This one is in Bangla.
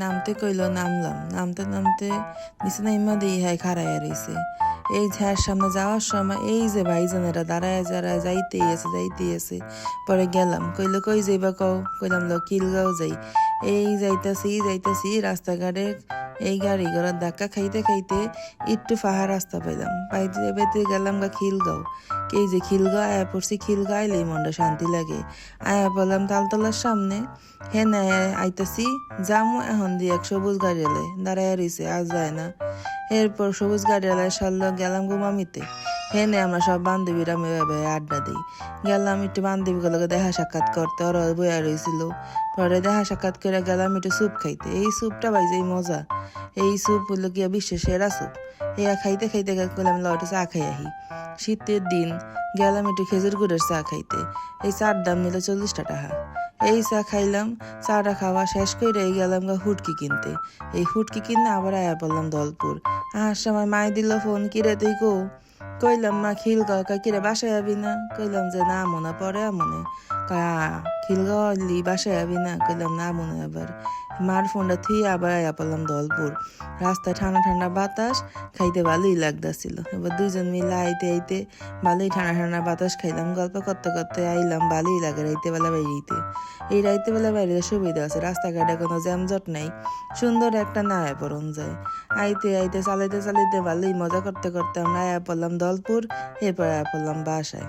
নামতে কইলো, নামলাম। নামতে নামতে নিচে নাইমা দিয়ে হাই খাড়াইয়া রইছে। এই ঝাড় সামনে যাওয়ার সময় এই যে ভাইজানেরা দাঁড়ায় যারা যাইতেই আছে। পরে গেলাম, কইলো কই যাইবা কও? কইলাম লো খিলগাঁও যাই। এই যাইতাছি রাস্তাঘাটে এই গাড়ি ঘোড়ার ধাক্কা খাইতে খাইতে একটু ফাহা রাস্তা পাইলাম, পাইতে গেলাম গা খিলগাঁও। এই যে খিলগাঁও আয়া পড়ছি, খিলগাঁও আইলেই মনটা শান্তি লাগে। আয়া বললাম তালতলার সামনে, হেনে আইতাছি যামু এখন দিয়ে এক সবুজ গাড়িয়ালে দাঁড়াইয়া রইছে, আজ যায় না। এরপর সবুজ গাড়িয়ালায় সারলো, গেলাম গুমামিতে। হেনে আমরা সব বান্ধবীরা আড্ডা দিই। গেলাম একটু বান্ধবীগুলোকে দেখা সাক্ষাৎ করতে, ওরা বইয়া রয়েছিল। পরে দেখা সাক্ষাৎ করে গেলাম একটু স্যুপ খাইতে। এই স্যুপটা বাইজে মজা, এই স্যুপ হলো গিয়া বিশ্বের সেরা স্যুপ। খাইতে খাইতে গেলাম লটে চা খাই আহি। শীতের দিন গেলাম একটু খেজুর গুড়ের চা খাইতে। এই চার দাম নিল 40 টাকা। এই চা খাইলাম, চাটা খাওয়া শেষ করে গেলাম গা হুটকি কিনতে। এই হুটকি কিনে আবার আয়া পড়লাম দলপুর। আসার সময় মাই দিল ফোন, কিরে তুই কো? কইলাম মা খিলগাঁও। কিরে বাসায় যাবি না? কইলাম যে না মনে পরে মনে। খিলগাঁও আলি বাসায় যাবি না? কইলাম না মনে। আবার মার ফোনটা থুয়ে আবার আয়া পড়লাম দলপুর। রাস্তায় ঠান্ডা ঠান্ডা বাতাস খাইতে ভালোই লাগতেছিল। এবার দুইজন মিলে আইতে ভালোই ঠান্ডা ঠান্ডা বাতাস খাইলাম, গল্প করতে করতে আইলাম। ভালোই লাগে রাইতে বেলা বাইরেতে। এই রাইতে বেলা বাইরে সুবিধা আছে, রাস্তাঘাটে কোনো জ্যামজট নাই, সুন্দর একটা না আয়া পড়ন যায়। আইতে চালাইতে ভালোই মজা করতে করতে আমরা আয়া পড়লাম দলপুর। এরপর আয়া পড়লাম বাসায়।